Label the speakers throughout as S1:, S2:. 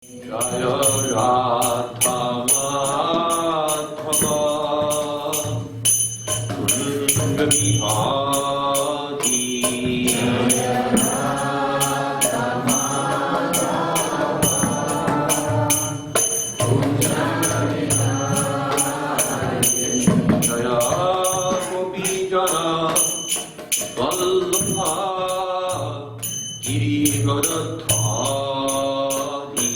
S1: Jaya Radha Madhava Kunja Bihari Jaya Gopijana Vallabha Girivaradhari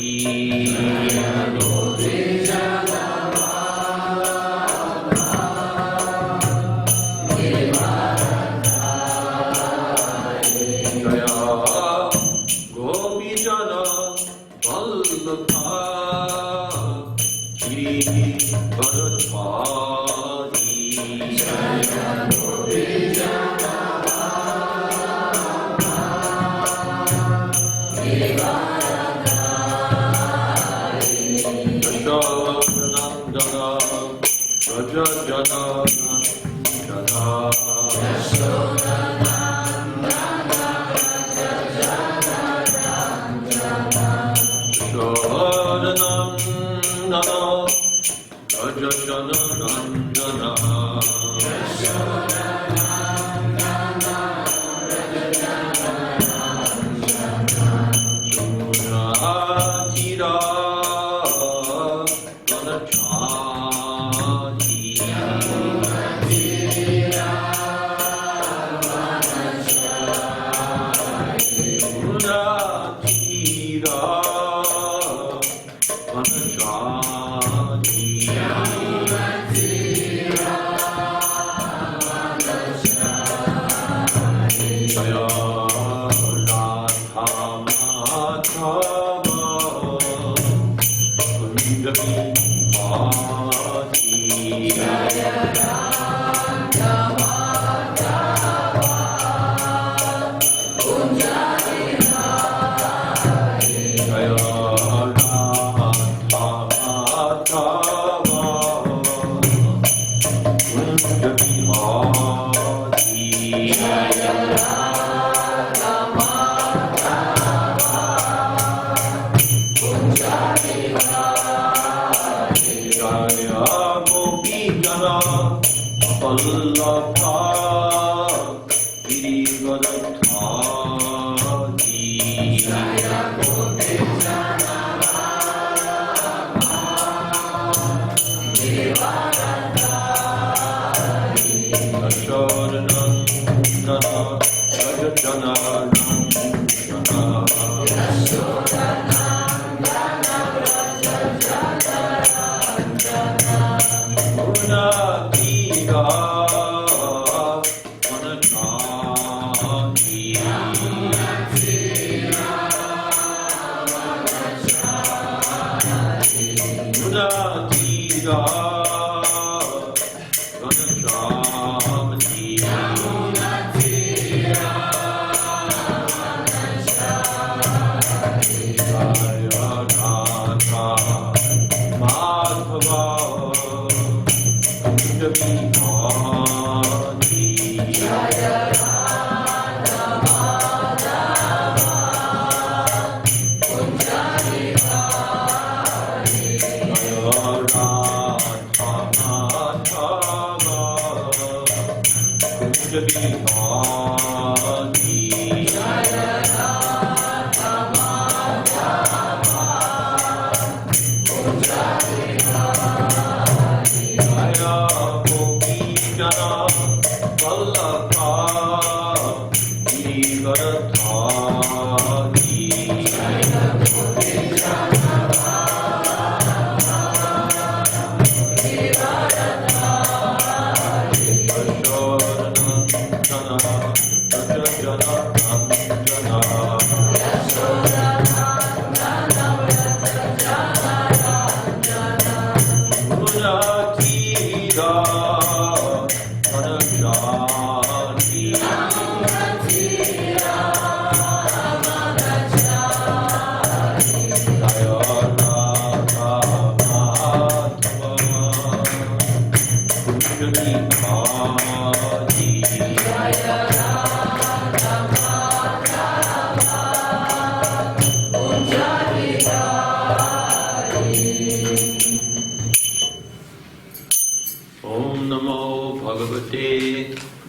S1: Jaya Gopijana Vallabha Girivaradhari Yashodanandana Raja Jana Yashodanandana Raja Jana Nandana Suratira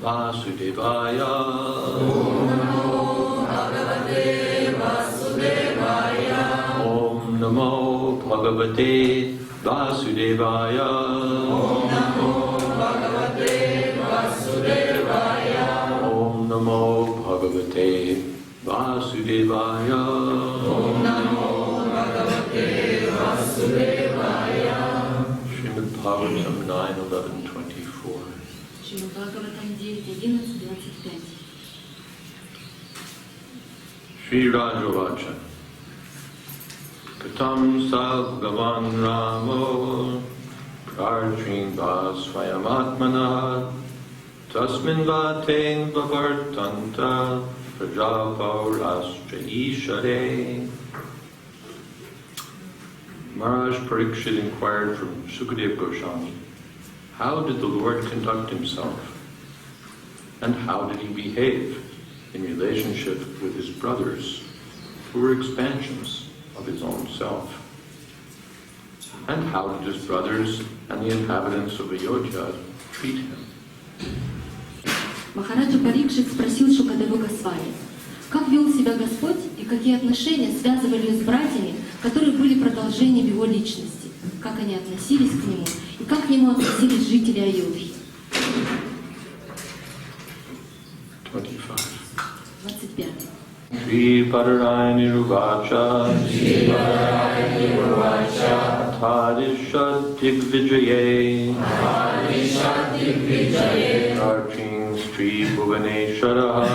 S1: Vasudevaya. Om Namo Bhagavate Vasudevaya. Om Namo Bhagavate Vasudevaya. Srimad Bhagavatam 9:11-24.
S2: Шримад Бхагаватам 9:11-25.
S1: Shri Rajavacha. Katam sa Bhagavan Ramo Prarjin Svayamaatmana Tasmin Vaten Vavartanta Prajapaurastra Ishare. Maharaj Parikshit inquired from Sukadeva Goswami, how did the Lord conduct himself? And how did he behave in relationship with his brothers, who were expansions of his own self? And how did his brothers and the inhabitants of Ayodhya treat him?
S2: Махараджа Парикшит спросил Шукадеву Госвами, как вел себя Господь и какие отношения связывали с братьями, которые были продолжением его личности, как они относились к нему и как к нему относились жители Айодхи. 25.
S1: Shri Padarani Ruvacha Tadishat Digvijaye Arching Sri Bhuvaneshwaraha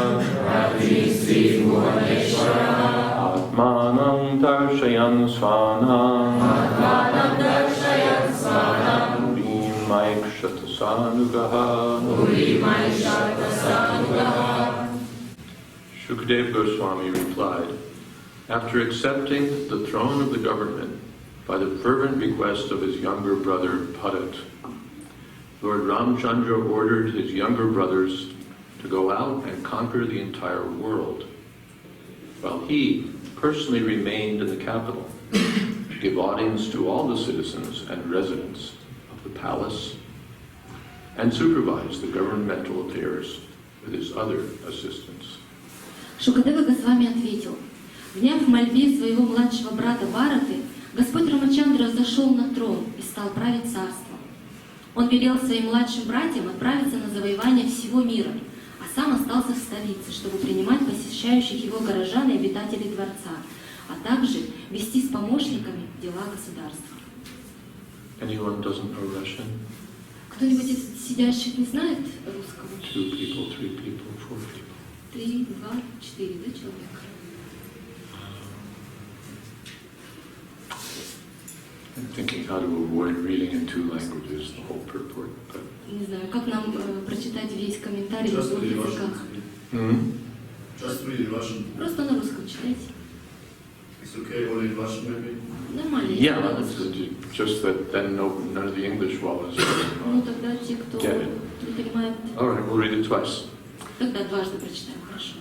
S1: Atmanam Darshayan Svanam Bhimaikshatasanugaha. Shukadev Goswami replied, after accepting the throne of the government by the fervent request of his younger brother Padat, Lord Ramchandra ordered his younger brothers to go out and conquer the entire world, while he personally remained in the capital to give audience to all the citizens and residents of the palace and supervise the governmental affairs with his other assistants.
S2: Шукадева Госвами ответил, вняв мольбе своего младшего брата Бхараты, Господь Рамачандра зашел на трон и стал править царством. Он велел своим младшим братьям отправиться на завоевание всего мира, а сам остался в столице, чтобы принимать посещающих его горожан и обитателей дворца, а также вести с помощниками дела государства. Кто-нибудь из сидящих не знает русского?
S1: 2 people, 3 people, 4 people.
S2: 3, 2, 4, да, человека?
S1: I'm thinking how to avoid reading in 2 languages the whole purport. But...
S2: Не знаю, как нам прочитать весь комментарий в двух языках?
S3: Just read in Russian.
S2: Просто на русском читайте.
S3: It's okay, only in Russian maybe?
S2: Нормально.
S1: Yeah, just that then none of the English swallows.
S2: Ну тогда те, кто не понимает...
S1: All right, we'll read it twice.
S2: Тогда дважды прочитаем, хорошо.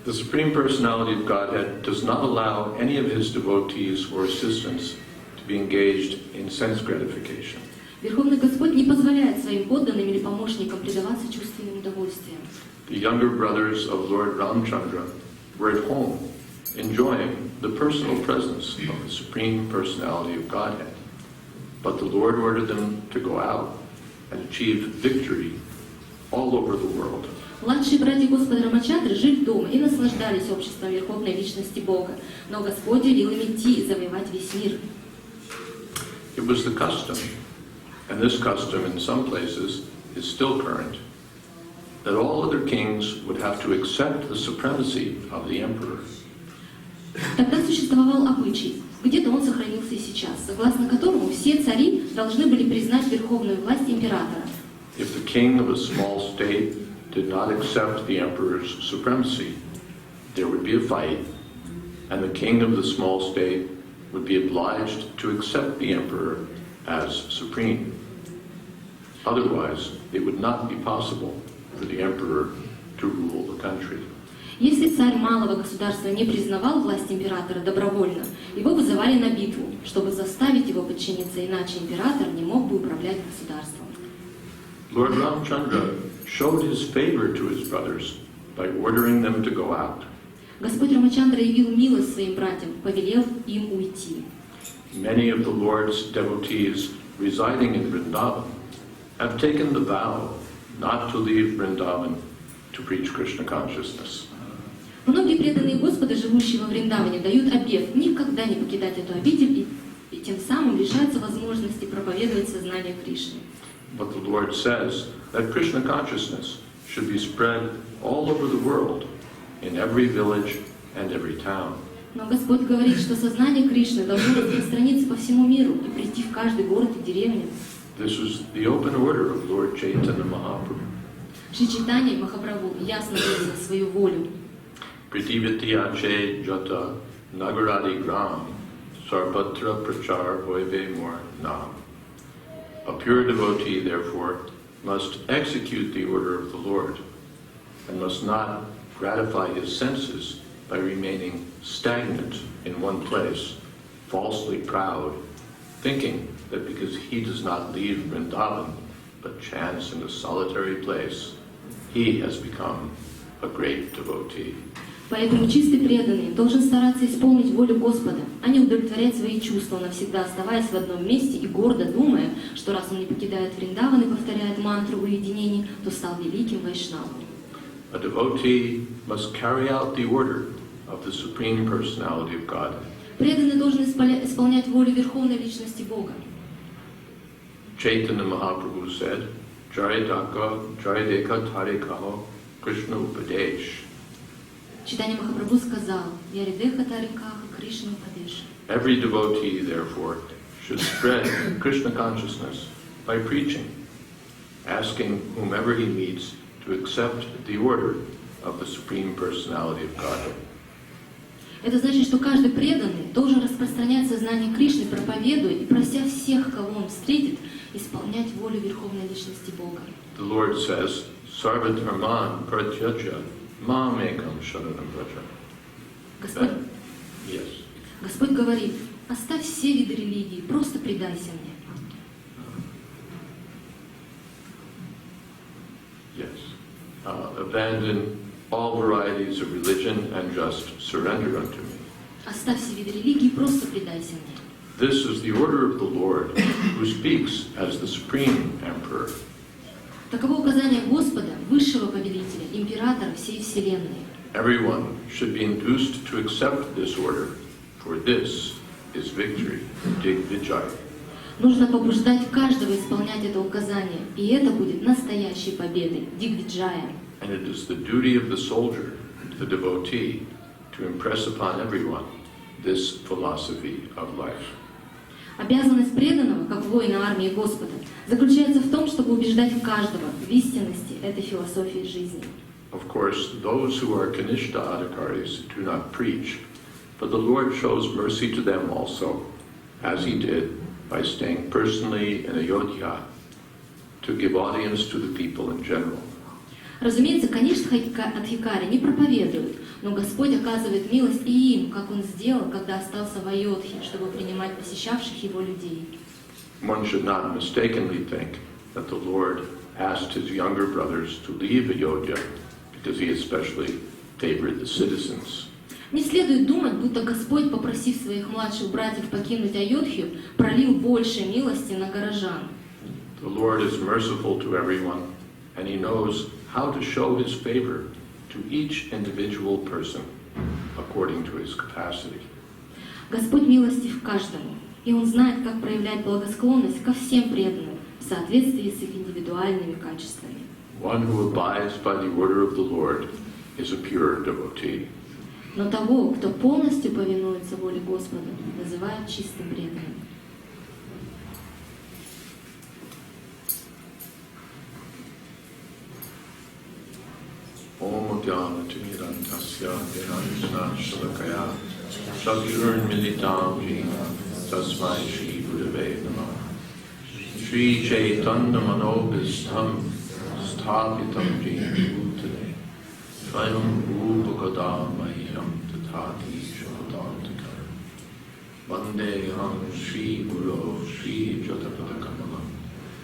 S1: The Supreme Personality of Godhead does not allow any of his devotees or assistants to be engaged in sense gratification.
S2: Верховный Господь не позволяет своим подданным или помощникам предаваться чувственным удовольствиям.
S1: The younger brothers of Lord Ramchandra were at home, enjoying the personal presence of the Supreme Personality of Godhead. But the Lord ordered them to go out and achieve victory all over the world.
S2: Младшие братья Господа Рамачандры жили дома и наслаждались обществом Верховной Личности Бога, но Господь велел им идти и завоевать весь мир.
S1: It was the custom, and this custom in some places is still current, that all other kings would have to accept the supremacy of the emperor.
S2: Тогда существовал обычай, где-то он сохранился и сейчас, согласно которому все цари должны были признать верховную власть императора.
S1: If the king of a small state did not accept the emperor's supremacy, there would be a fight, and the king of the small state would be obliged to accept the emperor as supreme. Otherwise, it would not be possible for the emperor to rule the country.
S2: Если царь малого государства не признавал власть императора добровольно, его вызывали на битву, чтобы заставить его подчиниться, иначе император не мог бы управлять государством.
S1: Lord Ramchandra showed his favor to his brothers by ordering them to go out.
S2: Господь Рамачандра явил милость своим братьям, повелев им уйти.
S1: Many of the Lord's devotees residing in Vrindavan have taken the vow not to leave Vrindavan to preach Krishna consciousness.
S2: Многие преданные Господа, живущие во Вриндаване, дают обет никогда не покидать эту обитель и тем самым лишаются возможности проповедовать сознание Кришны.
S1: But the Lord says that Krishna consciousness should be spread all over the world, in every village and every town.
S2: Но Господь говорит, что сознание Кришны должно распространиться по всему миру и прийти в каждый город и деревню.
S1: This was the open order of Lord Chaitanya Mahaprabhu.
S2: Шри Чайтанья Махапрабху ясно выразил свою волю.
S1: Prithivityache jata nagaradi gram sarvatra prachar hoive mor nam. A pure devotee, therefore, must execute the order of the Lord and must not gratify his senses by remaining stagnant in one place, falsely proud, thinking that because he does not leave Vrindavan but chants in a solitary place, he has become a great devotee.
S2: Поэтому чистый преданный должен стараться исполнить волю Господа, а не удовлетворять свои чувства, навсегда оставаясь в одном месте и гордо думая, что раз он не покидает Вриндаван и повторяет мантру уединения, то стал великим вайшнавом.
S1: A devotee must carry out the order of the Supreme Personality of God.
S2: Преданный должен исполнять волю Верховной Личности Бога.
S1: Chaitanya Mahaprabhu said, Jarideka Tarikaho Krishna Upadesh.
S2: Чайтанья Махапрабху сказал: «Яридеха тарикаха Кришна Упадеш».
S1: Every devotee, therefore, should spread Krishna consciousness by preaching, asking whomever he meets to accept the order of the Supreme Personality of Godhead.
S2: Это значит, что каждый преданный должен распространять сознание Кришны, проповедуя и прося всех, кого он встретит, исполнять волю Верховной Личности Бога.
S1: The Lord says, Sarvadharman Pratyaja Mamekam Sharanam Vraja.
S2: Господь,
S1: Yes.
S2: Господь говорит: оставь все виды религии, просто предайся мне.
S1: Yes. Abandon all varieties of religion and just surrender unto me.
S2: Оставь все виды религии, просто предайся мне.
S1: This is the order of the Lord, who speaks as the Supreme Emperor.
S2: Таково указание Господа, высшего повелителя, императора всей вселенной.
S1: Everyone should be induced to accept this order, for this is victory, Digvijay.
S2: Нужно побуждать каждого исполнять это указание, и это будет настоящей победой, Дигвиджая.
S1: And it is the duty of the soldier, the devotee, to impress upon everyone this philosophy of life.
S2: Обязанность преданного, как воина армии Господа, заключается в том, чтобы убеждать каждого в истинности этой философии жизни.
S1: Of course, those who are Kanishta Adhikaris do not preach, but the Lord shows mercy to them also, as he did by staying personally in Ayodhya to give audience to the people in general.
S2: Разумеется, конечно, Адхикари не проповедуют, но Господь оказывает милость и им, как Он сделал, когда остался в Айодхе, чтобы принимать посещавших Его людей.
S1: One should not mistakenly think that the Lord asked his younger brothers to leave Ayodhya because he especially favored the citizens.
S2: Не следует думать, будто Господь, попросив своих младших братьев покинуть Айодхию, пролил больше милости на горожан.
S1: The Lord is merciful to everyone, and he knows how to show his favor to each individual person according to his capacity.
S2: Господь милостив каждому, и Он знает, как проявлять благосклонность ко всем преданным в соответствии с их индивидуальными качествами.
S1: One who abides by the order of the Lord is a pure devotee.
S2: Но того, кто полностью повинуется воле Господа, называют чистым преданным.
S1: Om Jnana Timirantasya Vinashna Shalakaya Shakirmilitam Jina Tasmai Shri Gurave Namah Shri Chaitanya Manobhistam Sthapitam Jina Bhutale Svayam Rupakadam Mahyam Tatati Shavadantakar Vandeham Shri Guru Shri Jatapadakamalam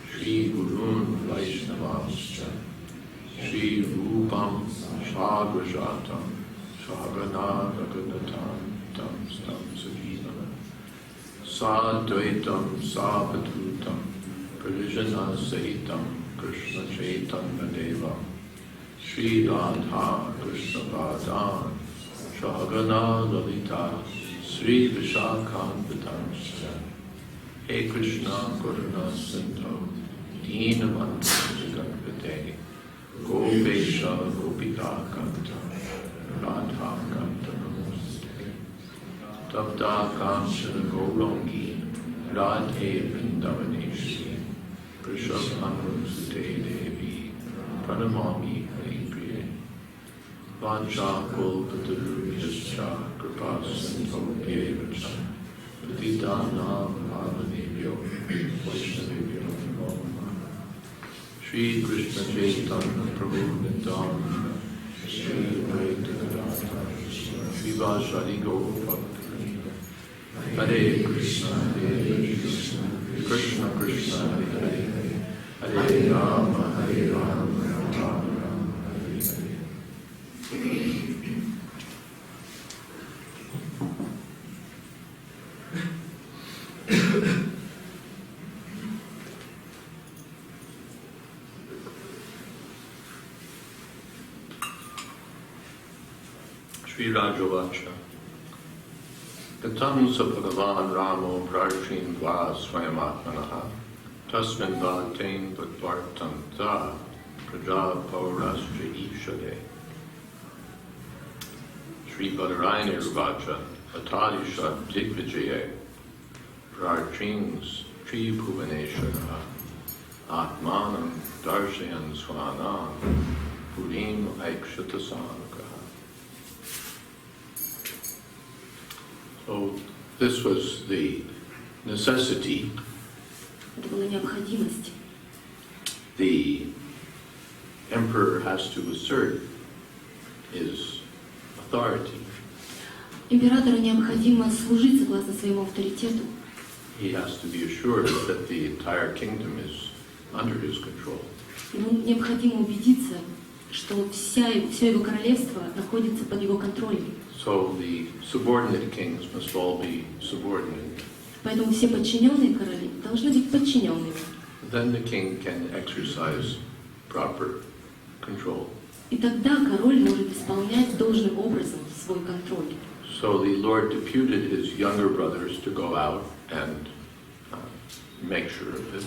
S1: Shri Gurun Vaishnavascha Shri Rupam Sagrajatam Sagana Raghunatam Tam Stam Sajivana Sadvaitam Savadhutam Pravijana Sahitam Krishna Chaitanya Deva Shri Radha Krishna Vadan Shagana Lalita Sri Vishakhanvitam He Krishna Karuna Sindhu Deenabandhu Jagatpate Gopesha Gopika Kanta Radha Kanta Namaste Tapta Kamshana Gaurangi Radhe Vrindavaneshi Krishabhanusute Devi Pranamami Haripriye Vancha Kulpatarubhyascha Kripa Sindhu Yevacha Patitana Bhavanebhyo Vaishnavebhyo Namo Namah Shri Krishna Chaitanya Prabhu Nityananda Shri Advaita Gadadhara Shri Vashali Gaura Hare Krishna Hare Krishna Krishna Krishna Hare Hare Hare Rama Hare Rama Rama Rama Hare Hare. Shri Rajavacha Katam sa Bhagavan Ramo Prarchin Dva Swayamatmanaha Tasmin Bhaktain Bhagvartam Ta Praja Paurastra Ishade Shri Badarayana Vacha Atadisha Digvijaye Prarchins Tri Bhuvaneshara Atmanam Darshayan Swanam Purim Aikshatasanaka. So this was the necessity,
S2: Это была необходимость.
S1: the emperor has to assert his authority.
S2: Императору необходимо служить согласно своему авторитету.
S1: He has to be assured that the entire kingdom is under his control.
S2: Ему необходимо убедиться, что все его королевство находится под его контролем.
S1: So the subordinate kings must all be subordinate.
S2: Поэтому все подчиненные короли должны быть подчиненными.
S1: Then the king can exercise proper control.
S2: И тогда король может исполнять должным образом свой контроль.
S1: So the Lord deputed his younger brothers to go out and make sure of this.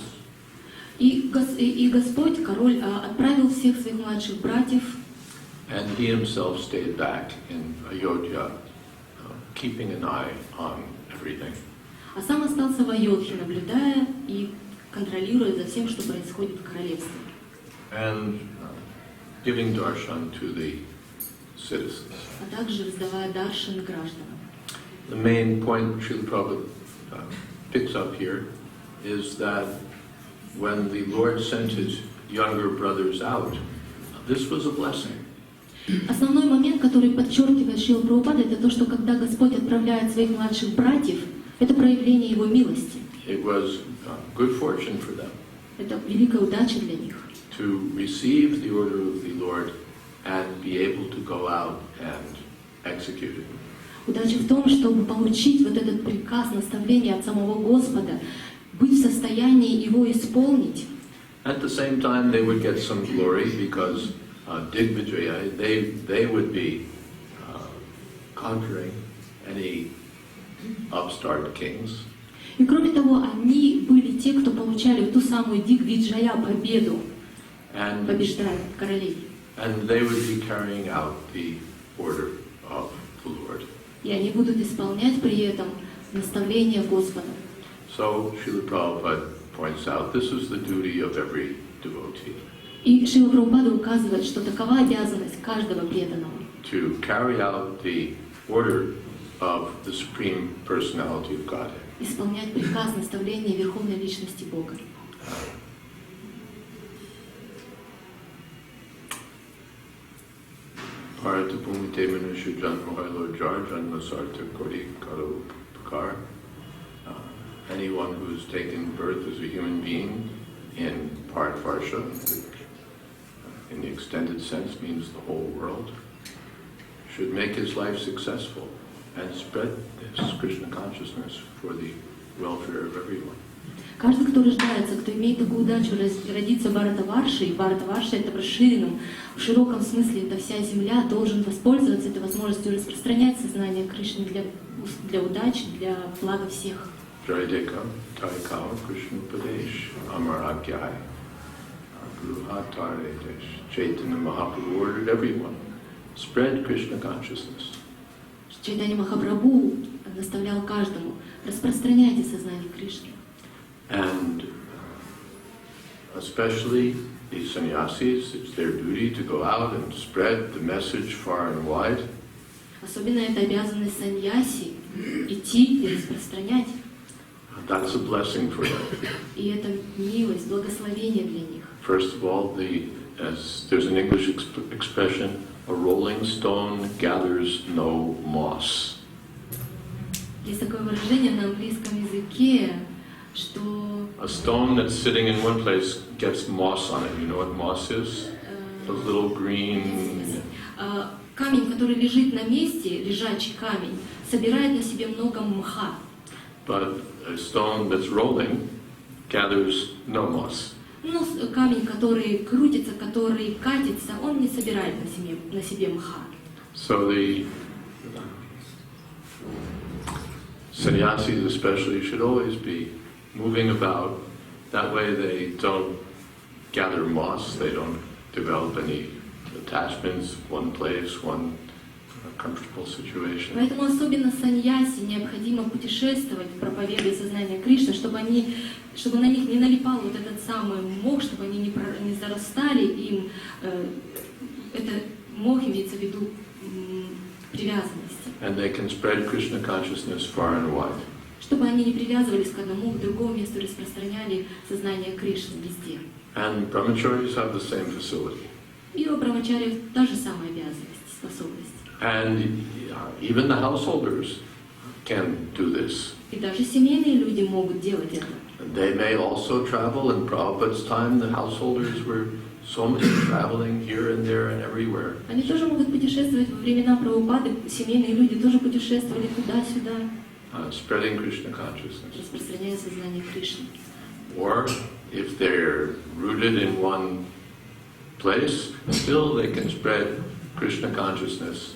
S2: И Господь, король, отправил всех своих младших братьев,
S1: And he himself stayed back in Ayodhya, keeping an eye on everything.
S2: а сам остался в Айодхе, наблюдая и контролируя за всем, что происходит в королевстве.
S1: And giving darshan to the citizens.
S2: А также раздавая даршан гражданам.
S1: The main point Srila Prabhupada picks up here is that when the Lord sent his younger brothers out, this was a blessing.
S2: Основной момент, который подчеркивает Шрила Прабхупада, это то, что когда Господь отправляет своих младших братьев, это проявление Его милости.
S1: It was good fortune for them
S2: Это великая удача для них.
S1: to receive the order of the Lord and be able to go out and execute it.
S2: Удача в том, чтобы получить вот этот приказ, наставление от самого Господа, быть в состоянии его исполнить.
S1: At the same time, they would get some glory because Digvijaya, they would be conquering any upstart kings.
S2: И кроме того, они были те, кто получали ту самую Дигвиджая, победу,
S1: And,
S2: побеждая королей.
S1: and they would be carrying out the order of the Lord.
S2: И они будут исполнять при этом наставления Господа.
S1: So Srila Prabhupada points out this is the duty of every devotee,
S2: И Шрила Прабхупада указывает, что такова обязанность каждого преданного.
S1: to carry out the order of the Supreme Personality of Godhead.
S2: Исполнять приказ наставления Верховной Личности Бога.
S1: Bharata Bhumite Manusha Janma Hailo Jar Janma Sarta Kodi Karo Pakar. Anyone who's taken birth as a human being in Bharatvarsha, which in the extended sense means the whole world, should make his life successful and spread this Krishna consciousness for the welfare of everyone.
S2: Каждый, кто рождается, кто имеет такую удачу родиться Бхаратаваршей, и Бхаратаварша это в расширенном, в широком смысле, это вся земля, должен воспользоваться этой возможностью распространять сознание Кришны для удачи, для блага всех.
S1: Jaideka, Taikao, Krishna Padesh, Amaragyai, Bruhatare Desh, Chaitanya Mahaprabhu ordered everyone, spread Krishna consciousness.
S2: Чайтанья Махапрабху наставлял каждому: распространяйте сознание Кришны.
S1: And especially the sannyasis, it's their duty to go out and spread the message far and wide.
S2: Особенно это обязанность саньяси — идти и распространять.
S1: That's a blessing for them.
S2: И это милость, благословение для них.
S1: First of all, as there's an English expression, a rolling stone gathers no moss.
S2: Есть такое выражение на английском языке, что
S1: A stone that's sitting in one place gets moss on it. You know what moss is? Those little green...
S2: камень, который лежит на месте, лежачий камень, собирает на себе много мха.
S1: But a stone that's rolling gathers no moss.
S2: Но камень, который крутится, который катится, он не собирает на себе мха.
S1: So the sannyasis especially should always be moving about. That way they don't gather moss, they don't develop any attachments, one place, one comfortable situation.
S2: Поэтому особенно саньяси необходимо путешествовать, проповедуя сознание Кришны, чтобы на них не налипал вот этот самый мох, чтобы они не зарастали им. Это мох имеется в виду привязанности.
S1: And they can spread Krishna consciousness far and wide.
S2: Чтобы они не привязывались к одному, к другому месту, распространяли сознание Кришны везде.
S1: And brahmacharis have the same facility.
S2: И у брамачариев та же самая обязанность, способность.
S1: And even the householders can do this.
S2: И даже семейные люди могут делать это.
S1: They may also travel. In Prabhupada's time, the householders were so many traveling here and there and everywhere.
S2: Они тоже могут путешествовать во времена Прабхупады, семейные люди тоже путешествовали туда-сюда,
S1: Spreading Krishna consciousness.
S2: распространяя сознание Кришны.
S1: Or if they're rooted in one place, still they can spread Krishna consciousness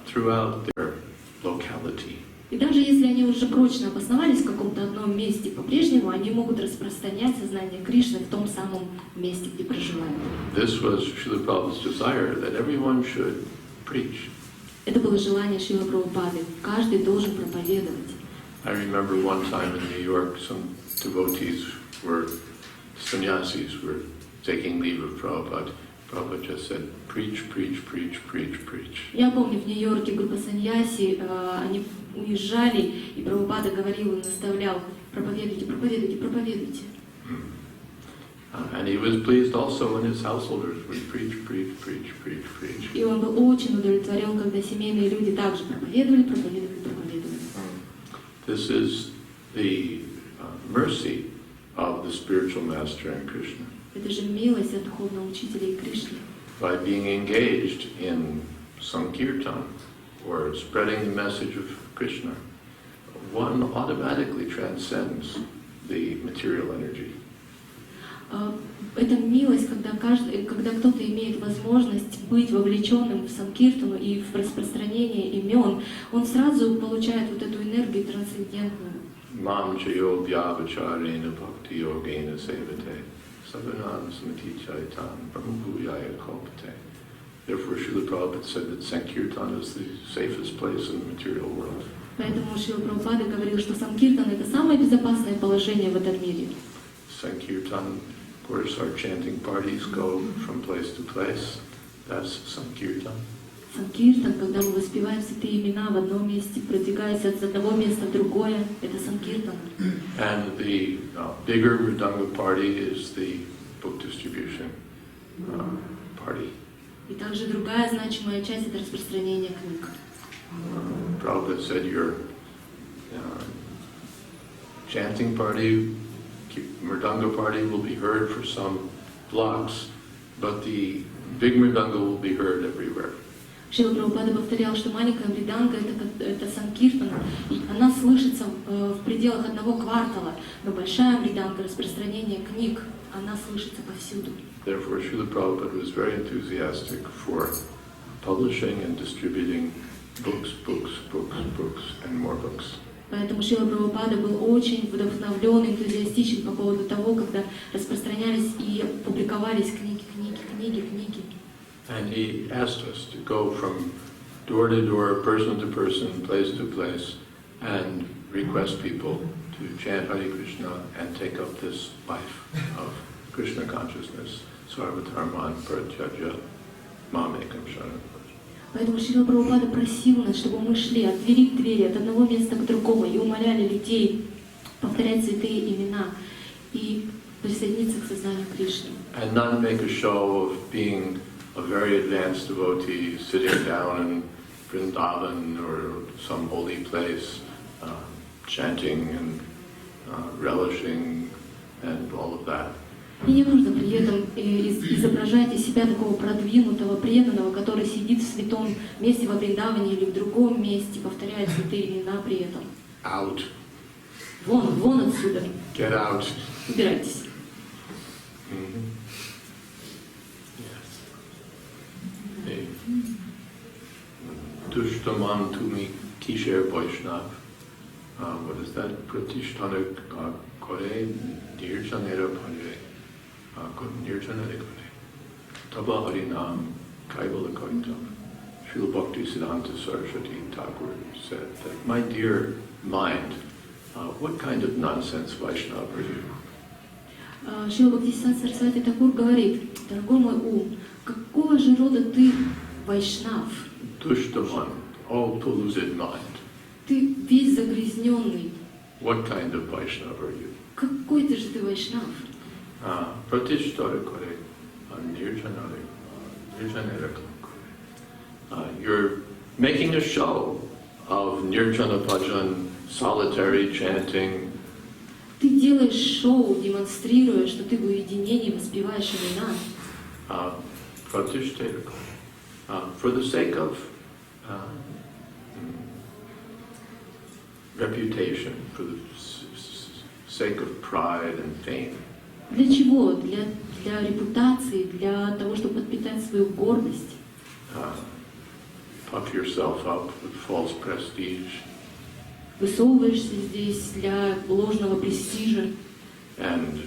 S1: throughout their locality.
S2: И даже если они уже прочно обосновались в каком-то одном месте, по-прежнему они могут распространять сознание Кришны в том самом месте, где проживают.
S1: This was Srila Prabhupada's desire, that everyone should preach.
S2: Это было желание Шрилы Прабхупады. Каждый должен проповедовать.
S1: I remember one time in New York, some devotees sannyasis were taking leave of Prabhupada. Prabhupada just said, preach, preach, preach, preach, preach.
S2: Я помню, в Нью-Йорке группа саньяси, они уезжали, и Прабхупада говорил и наставлял: проповедуйте, проповедуйте, проповедуйте.
S1: And he was pleased also when his householders would preach, preach, preach, preach, preach.
S2: И он был очень удовлетворен, когда семейные люди также проповедовали, проповедовали, проповедовали.
S1: This is the mercy of the spiritual master and Krishna.
S2: Это же милость от духовного учителя и Кришны.
S1: By being engaged in Sankirtan, or spreading the message of Krishna, one automatically transcends the material energy.
S2: Это милость, когда кто-то имеет возможность быть вовлеченным в санкиртану и в распространение имен, он сразу получает вот эту энергию трансцендентную.
S1: Mam chayo vyavacharena bhakti yogena sevate savanam smriti chaitan brahmabhuyaya kalpate. Therefore, Srila Prabhupada said that Sankirtan is the safest place in the material world.
S2: Поэтому Шрила Прабхупада говорил, что санкиртан — это самое безопасное положение в этом мире.
S1: Sankirtan, of course, our chanting parties go from place to place. That's Sankirtan.
S2: Санкиртан, когда мы воспеваем святые имена в одном месте, продвигаясь от одного места в другое, это санкиртан.
S1: And the bigger Mridanga party is the book distribution party.
S2: И также другая значимая часть — это распространение книг.
S1: Prabhupada said your chanting party, Mridanga party will be heard for some blocks, but the big mridanga will be heard everywhere.
S2: Шрила Прабхупада повторял, что маленькая мриданга это санкиртан, и она слышится в пределах одного квартала, но большая мриданга, распространение книг, она слышится повсюду.
S1: Therefore, Srila Prabhupada was very enthusiastic for publishing and distributing books, and more books.
S2: Поэтому Шрила Прабхупада был очень вдохновлен, энтузиастичен по поводу того, когда распространялись и публиковались книги.
S1: And he asked us to go from door to door, person to person, place to place, and request people to chant Hare Krishna and take up this life of Krishna consciousness. Sarvatarman Pratyaja Mamekam Sharanam.
S2: Поэтому Шрила Прабхупада просил нас, чтобы мы шли от двери к двери, от одного места к другому, и умоляли людей повторять святые имена и присоединиться к сознанию Кришны.
S1: And not make a show of being a very advanced devotee sitting down in Vrindavan or some holy place, chanting and relishing and all of that.
S2: И не нужно при этом изображать из себя такого продвинутого, преданного, который сидит в святом месте во Вриндаване или в другом месте, повторяет святые имена при этом.
S1: Out.
S2: Вон отсюда.
S1: Get out.
S2: Убирайтесь.
S1: Yes. Dushtaman Tumi Kisher Vaishnav. What is that? Pratishtana Kore Nirjanera Pare. Nirjanera Kore. Taba Harinam Kaivala Kaitam. Srila Bhakti Siddhanta Saraswati Thakur said that, my dear mind, what kind of nonsense Vaishnava are you?
S2: Шрила Бхактисиданта Сарасвати Такур говорит: дорогой мой ум, какого же рода ты вайшнав?
S1: Dushtaman, all polluted mind.
S2: Ты весь загрязненный.
S1: What kind of Vaishnava are you?
S2: Какой же ты вайшнав?
S1: Pratishtara Kore Nirjanera Kore. You're making a show of Nirjana Bhajan, solitary chanting.
S2: Ты делаешь шоу, демонстрируя, что ты в уединении воспеваешь имена.
S1: Pratishtara Kore. For the sake of reputation, for the sake of pride and fame.
S2: Для чего? Для репутации, для того, чтобы подпитать свою гордость.
S1: Puff yourself up with false prestige.
S2: Высовываешься здесь для ложного престижа.
S1: And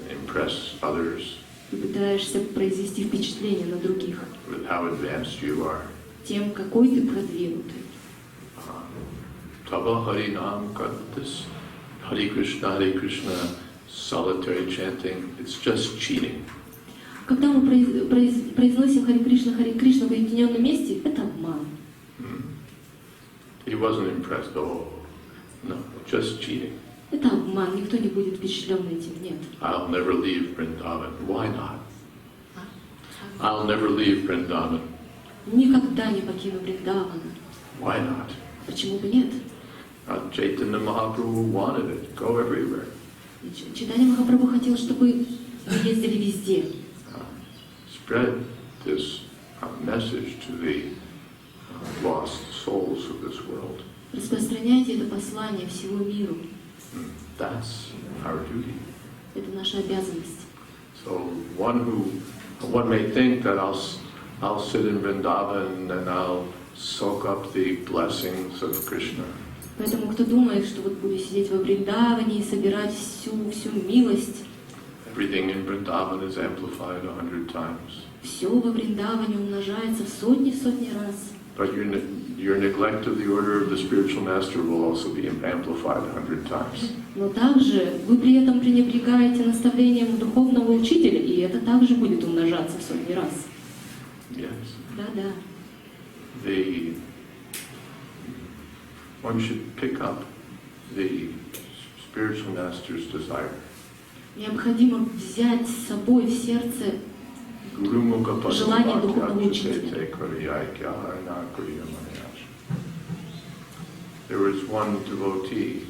S1: impress others
S2: И пытаешься произвести впечатление на других.
S1: with how advanced you are.
S2: Тем, какой ты продвинутый.
S1: Tava Harinam, this Hare Krishna, solitary chanting, it's just cheating.
S2: Когда мы произносим Харе Кришна в уединенном месте, это обман.
S1: He wasn't impressed. Oh, no, just cheating.
S2: Это обман, никто не будет впечатлен этим, нет.
S1: I'll never leave Vrindavan. Why not? I'll never leave Vrindavan.
S2: Никогда не покину Вриндавана.
S1: Why not?
S2: Почему бы нет?
S1: Chaitanya Mahaprabhu wanted it. Go everywhere.
S2: Чайтанья Махапрабху хотел, чтобы мы ездили везде.
S1: Spread this message to the lost souls of this world.
S2: Распространяйте это послание всему миру.
S1: That's our duty.
S2: Это наша обязанность.
S1: So one may think that I'll sit in Vrindavan and I'll soak up the blessings of Krishna.
S2: Поэтому кто думает, что вот буду сидеть во Вриндаване и собирать всю милость,
S1: Everything in Vrindavan is amplified 100 times.
S2: все во Вриндаване умножается в сотни раз.
S1: But your neglect of the order of the spiritual master will also be amplified 100 times.
S2: Но также вы при этом пренебрегаете наставлением духовного учителя, и это также будет умножаться в сотни раз.
S1: Yes.
S2: Да.
S1: One should pick up the spiritual master's desire.
S2: Необходимо взять с собой в сердце желание духовного учителя.
S1: There was one devotee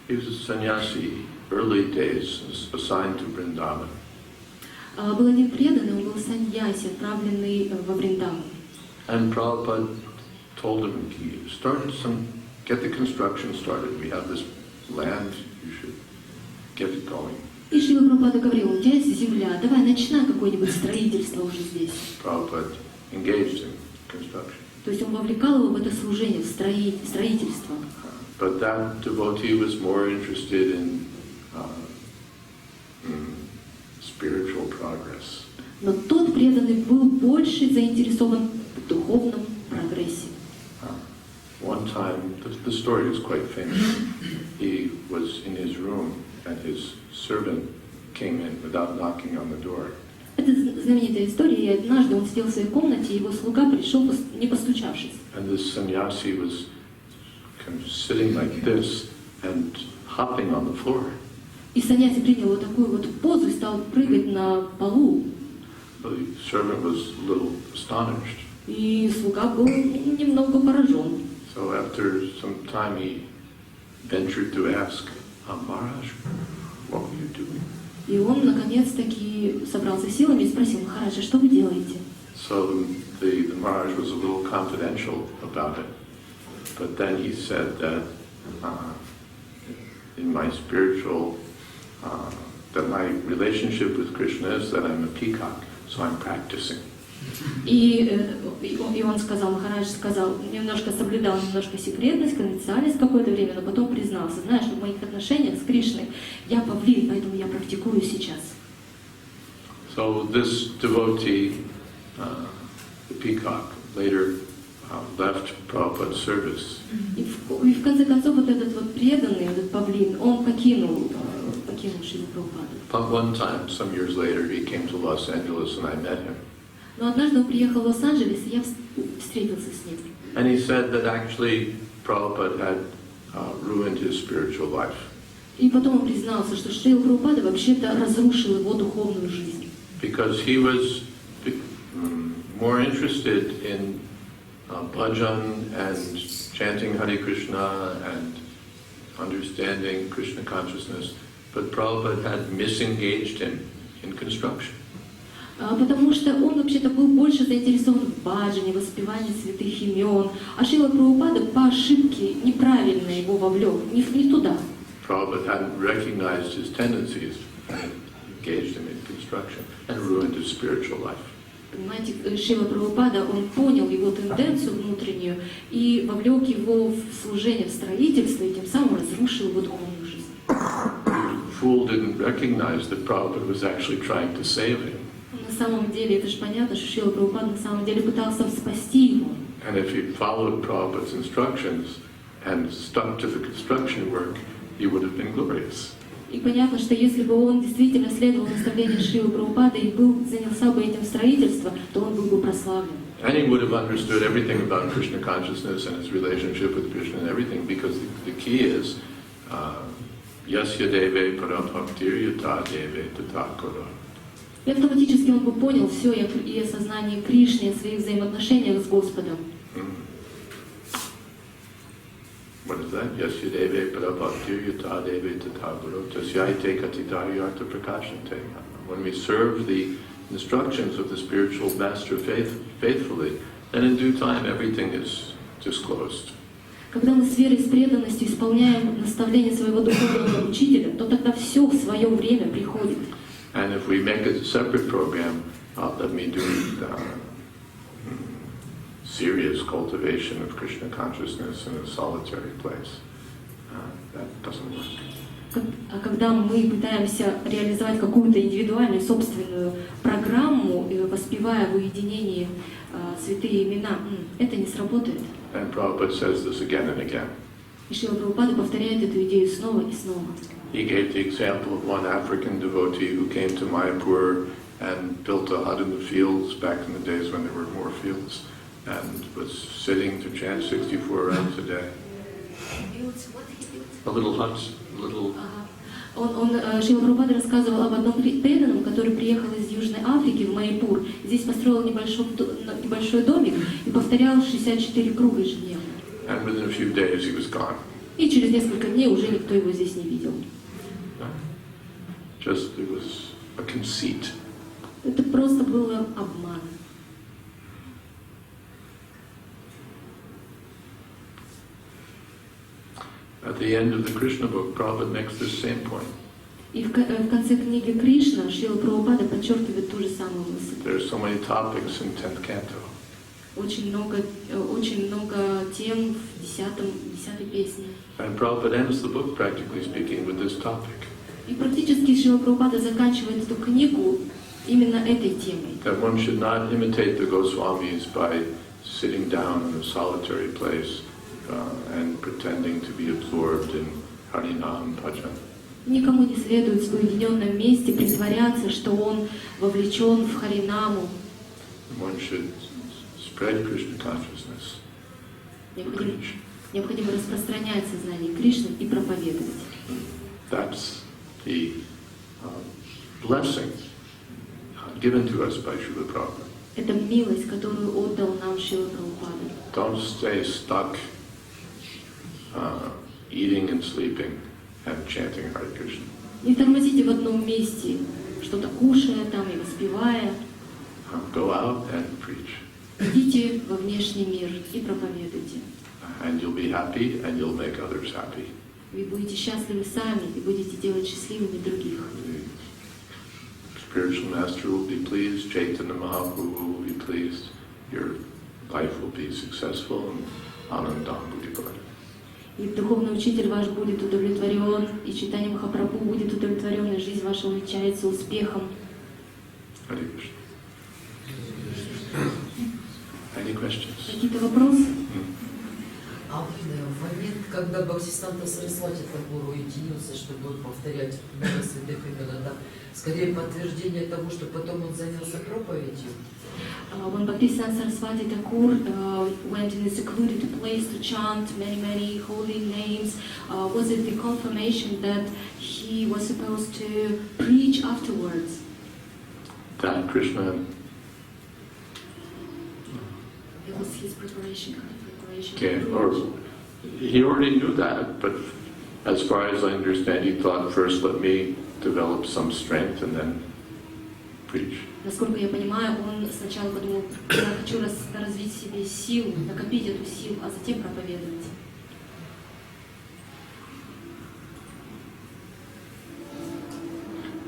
S1: He was a sannyasi, early days, assigned to Vrindavan.
S2: Был один преданный, он был саньяси, отправленный во Вриндаван.
S1: And Prabhupada told him, get the construction started. We have this land, you should get it going.
S2: И Шрила Прабхупада говорил, у тебя есть земля, давай начинай какое-нибудь строительство уже здесь.
S1: Prabhupada engaged in construction.
S2: То есть он вовлекал его в это служение, в строительство.
S1: But that devotee was more interested in spiritual progress.
S2: Но тот преданный был больше заинтересован в духовном прогрессе.
S1: One time, the story is quite famous. He was in his room and his servant came in without knocking on the door.
S2: Это знаменитая история, и однажды он сидел в своей комнате, и его слуга пришел, не постучавшись.
S1: And this sannyasi was kind of sitting like this and hopping on the floor.
S2: И саньяси принял вот такую вот позу и стал прыгать на полу.
S1: The servant was a little astonished.
S2: И слуга был немного поражен.
S1: So after some time he ventured to ask, Maharaj, what were you doing?
S2: И он наконец-таки собрался силами и спросил: Махараджа, что вы делаете?
S1: So the Maharaj was a little confidential about it. But then he said that in my spiritual, that my relationship with Krishna is that I'm a peacock, so I'm practicing.
S2: И он сказал, Махарадж сказал, немножко соблюдал немножко секретность, конфиденциальность какое-то время, но потом признался, знаешь, в моих отношениях с Кришной я павлин, поэтому я практикую сейчас.
S1: So this devotee, the peacock, later left Prabhupada's service.
S2: И в конце концов вот этот вот преданный, этот павлин, он покинул Шрилу Прабхупаду.
S1: But one time, some years later, he came to Los Angeles and I met him.
S2: Но однажды он приехал в Лос-Анджелес, и я встретился с ним.
S1: And he said that actually Prabhupada had ruined his spiritual life.
S2: И потом он признался, что Шрила Прабхупада вообще-то разрушил его духовную жизнь.
S1: Because he was more interested in bhajan and chanting Hare Krishna and understanding Krishna consciousness, but Prabhupada had misengaged him in construction.
S2: Потому что он вообще-то был больше заинтересован в баджане, воспевании святых имен, а Шрила Прабхупада по ошибке неправильно его вовлек, не туда.
S1: Prabhupada hadn't recognized his tendencies and engaged him in construction and ruined his spiritual life.
S2: Понимаете, Шрила Прабхупада, он понял его тенденцию внутреннюю и вовлек его в служение, в строительство, и тем самым разрушил его духовную жизнь.
S1: The fool didn't recognize that Prabhupada was actually trying to save him.
S2: На самом деле, это же понятно, что Шрила Прабхупада на самом деле пытался спасти его.
S1: And if he followed Prabhupada's instructions and stuck to the construction work, he would have been glorious.
S2: И понятно, что если бы он действительно следовал наставлению Шрилы Прабхупады и занялся бы этим строительством, то он был бы прославлен.
S1: And he would have understood everything about Krishna consciousness and his relationship with Krishna and everything, because the key is yasya deve parabhaktir yata deve tathakara.
S2: И автоматически он бы понял все и осознание Кришны, и о своих взаимоотношениях с Господом.
S1: What is that? Yasya deve parabhaktir yata deve tathakara tasyaite katitaryartha prakashante. When we serve the instructions of the spiritual master faithfully, then in due time everything is disclosed.
S2: Когда мы с верой, с преданностью исполняем наставления своего духовного учителя, то тогда все в свое время приходит.
S1: And if we make a separate program, let me do serious cultivation of Krishna consciousness in a solitary place, that doesn't work.
S2: А когда мы пытаемся реализовать какую-то индивидуальную собственную программу, воспевая в уединении святые имена, это не сработает.
S1: And Prabhupada says this again and again.
S2: И Шрила Прабхупада повторяет эту идею снова и снова.
S1: He gave the example of one African devotee who came to Mayapur and built a hut in the fields back in the days when there were more fields, and was sitting to chant 64 rounds a day. A little hut, a little...
S2: Шрила Прабхупада рассказывал об одном преданном, который приехал из Южной Африки в Майяпур. Здесь построил небольшой домик и повторял 64 круга ежедневно.
S1: And within a few days he was gone.
S2: И через несколько дней уже никто его здесь не видел.
S1: Just it was a conceit.
S2: Это просто было обман.
S1: At the end of the Krishna book, Prabhupada makes this same point.
S2: И в конце книги Кришна Шрила Прабхупада подчеркивает ту же самую мысль.
S1: There are so many topics in 10th canto.
S2: Очень много тем в 10-й песне.
S1: And Prabhupada ends the book, practically speaking, with this topic.
S2: И практически Шрила Прабхупада заканчивает эту книгу именно этой темой.
S1: That one should not imitate the Goswamis by sitting down in a solitary place and pretending to be absorbed in Harinam Bhajan.
S2: Никому не следует в уединенном месте притворяться, что он вовлечен в Харинаму.
S1: One should spread Krishna consciousness.
S2: Необходимо распространять сознание Кришны и проповедовать.
S1: That's the blessing given to us by Srila Prabhupada.
S2: Это милость, которую отдал нам Шрила Прабхупада.
S1: Don't stay stuck eating and sleeping and chanting Hare Krishna.
S2: Не тормозите в одном месте, что-то кушая там и воспевая.
S1: Go out and preach.
S2: Идите во внешний мир и проповедуйте.
S1: And you'll be happy and you'll make others happy.
S2: Вы будете счастливы сами и будете делать счастливыми других.
S1: The spiritual master will be pleased, Chaitanya Mahaprabhu will be pleased, your life will be successful, and Anandam Buddhipad.
S2: И духовный учитель ваш будет удовлетворен, и Чайтанья Махапрабху будет удовлетворен, и жизнь ваша увенчается успехом.
S1: Hare Krishna. Any questions?
S2: Какие-то вопросы?
S4: А в момент, когда Бхактисиданта Сарасвати Такур уединился, чтобы повторять много святых имен, это скорее подтверждение того, что потом он занялся проповедью.
S2: When Bhaktisiddhanta Saraswati Thakur went in a secluded place to chant many holy names, was it the confirmation that he was supposed to preach afterwards?
S1: That Krishna,
S2: It was his preparation, kind of preparation.
S1: okay, or he already knew that, but as far as I understand, he thought first let me develop some strength and then preach.
S2: Насколько я понимаю, он сначала подумал, я хочу развить в себе силу, накопить эту силу, а затем проповедовать.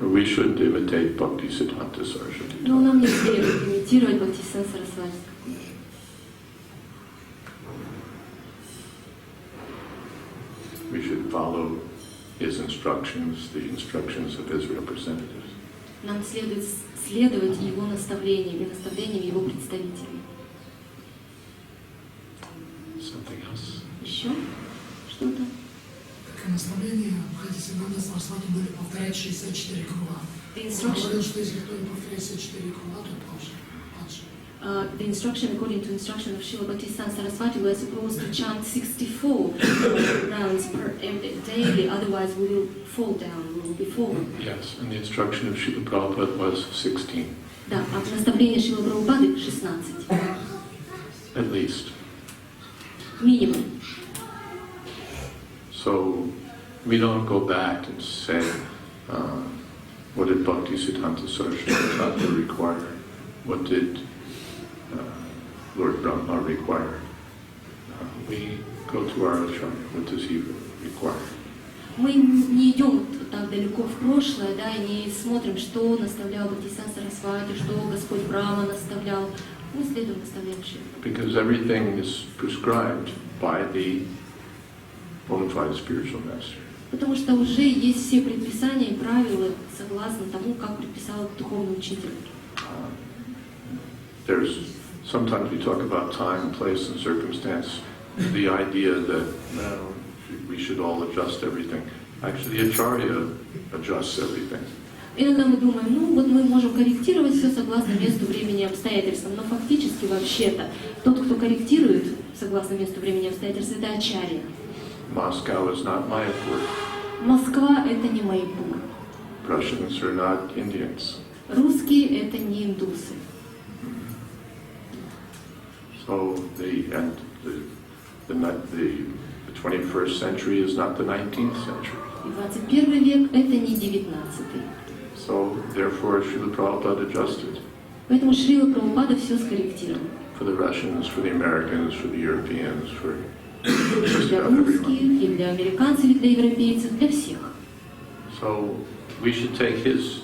S1: We should imitate Bhaktisiddhanta Saraswati.
S2: Но нам не следует имитировать Бхактисиддханта Сарасвати.
S1: We should follow his instructions, the instructions of his representatives.
S2: Нам следует следовать его наставлениям и наставлениям его представителей.
S1: Something else?
S2: Еще что-то?
S5: Как и наставление Бхактисиданта Сарасвати были повторять 64 круга.
S2: The
S5: Он говорил, что если кто не повторяет 64 круга, то падший.
S2: The instruction, according to instruction of Srila Bhaktisiddhanta Saraswati, we are supposed to chant 64 rounds daily, otherwise we will fall down, we will be fallen.
S1: Yes, and the instruction of Srila Prabhupada was 16.
S2: Да, а наставление Шрилы Прабхупады 16.
S1: At least.
S2: Минимум.
S1: So we don't go back and say, what did Bhaktisiddhanta Saraswati require? What did Lord Brahma require? We go to our Acharya. What does he require?
S2: Мы не идем так далеко в прошлое, да, и не смотрим, что наставлял Бхактисиданта Сарасвати, что Господь Брахма наставлял. Мы следуем наставлениям Шрилы.
S1: Because everything is prescribed by the bona fide spiritual master.
S2: Потому что уже есть все предписания и правила согласно тому, как предписал духовный учитель.
S1: There's sometimes we talk about time, place, and circumstance. The idea that we should all adjust everything. Actually, the Acharya adjusts everything.
S2: Иногда мы думаем, ну вот мы можем корректировать все согласно месту, времени и обстоятельствам, но фактически вообще-то тот, кто корректирует согласно месту, времени и обстоятельствам, это Ачарья.
S1: Moscow is not Mayapur.
S2: Москва — это не Майяпур.
S1: Russians are not Indians.
S2: Русские — это не индусы.
S1: So between 21st century is not the 19th century.
S2: И 21 век — это не 19-й.
S1: So, therefore, Srila Prabhupada adjusted
S2: Поэтому Шрила Прабхупада все скорректировал.
S1: for the Russians, for the Americans, for the Europeans, for just
S2: Для
S1: about
S2: русских,
S1: everyone.
S2: и для американцев, и для европейцев, для всех.
S1: So, we should take his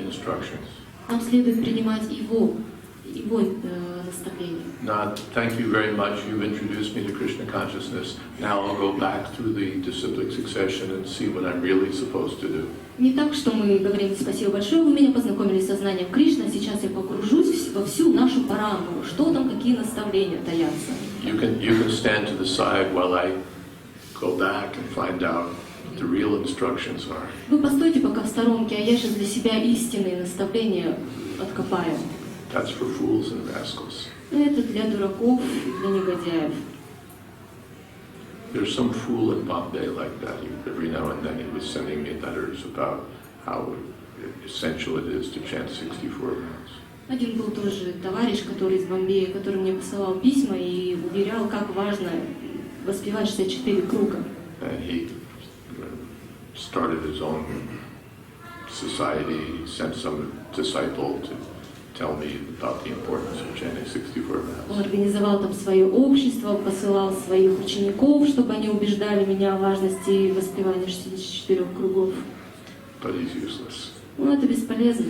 S1: instructions.
S2: Нам следует принимать его наставления.
S1: Not, thank you very much, you've introduced me to Krishna consciousness. Now I'll go back through the disciplic succession and see what I'm really supposed to do.
S2: Не так, что мы говорим спасибо большое, вы меня познакомили с сознанием Кришны, а сейчас я погружусь во всю нашу парампуру. Что там, какие наставления таятся.
S1: You can stand to the side while I go back and find out what the real instructions are.
S2: Вы постойте пока в сторонке, а я сейчас для себя истинные наставления откопаю.
S1: That's for fools and rascals.
S2: Это для дураков, для негодяев.
S1: There's some fool in Bombay like that. Every now and then he was sending me letters about how essential it is to chant 64 rounds.
S2: Один был тоже товарищ, который из Бомбея, который мне посылал письма и уверял, как важно воспевать 64 круга.
S1: And he started his own society. He sent some disciple to tell me about the importance of chanting 64
S2: Он
S1: rounds.
S2: организовал там свое общество, посылал своих учеников, чтобы они убеждали меня о важности воспевания 64 кругов.
S1: But he's useless.
S2: Но это бесполезно.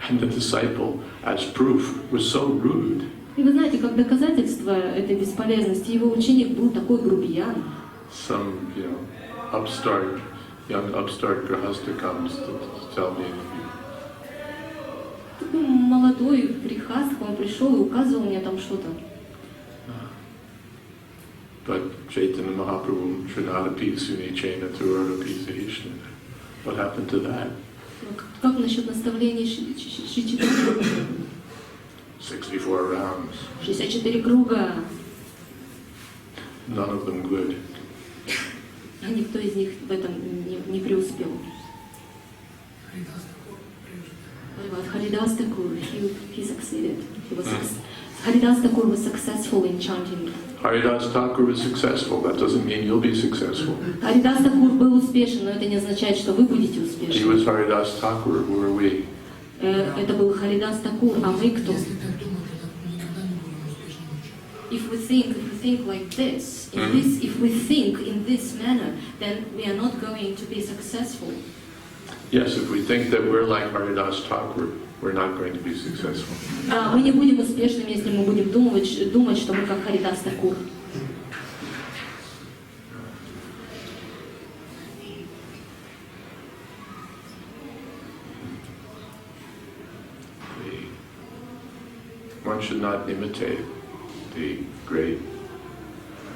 S1: And the disciple, as proof, was so rude.
S2: И вы знаете, как доказательство этой бесполезности, его ученик был такой грубиян.
S1: Some, young upstart grahasta comes to tell me,
S2: Такой молодой грехастка, он пришел и указывал мне там что-то.
S1: but Chaitanya Mahaprabhu Trinadapi Suni Chaina Turadapi Sahishna. What happened to that?
S2: Как насчет наставлений Шри Чайтаньи?
S1: 64 rounds,
S2: 64 круга,
S1: none of them good.
S2: а никто из них в этом не преуспел. But Haridas Thakur, he succeeded. Haridas Thakur was successful in chanting.
S1: Haridas Thakur was successful. That doesn't mean you'll be successful.
S2: Харидас Такур был успешен, но это не означает, что вы будете
S1: He
S2: успешны.
S1: was Haridas Thakur. Who are we?
S2: Это был Харидас Такур, а мы кто?
S5: Если так думать, тогда мы никогда не будем успешны в учении.
S2: If we think like this, if we think in this manner, then we are not going to be successful.
S1: Yes, if we think that we're like Haridas Thakur, we're not going to be successful.
S2: Мы не будем успешными, если мы будем думать, что мы как Харидас Такур.
S1: One should not imitate the great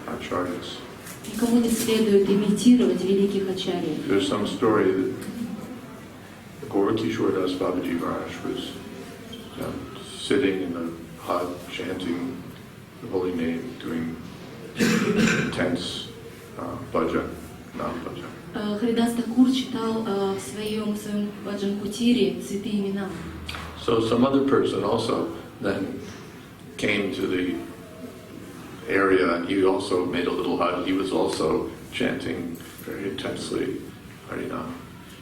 S1: acharyas.
S2: Никому не следует имитировать великих ачарьев.
S1: There's some story that Gaura-Kishore Das Babaji Maharaj was sitting in a hut chanting the holy name, doing intense bhajan, nam-bhajan.
S2: Харидас Такур читал в своем баджан-кутире святые имена.
S1: So some other person also then came to the area and he also made a little hut. He was also chanting very intensely Harinam.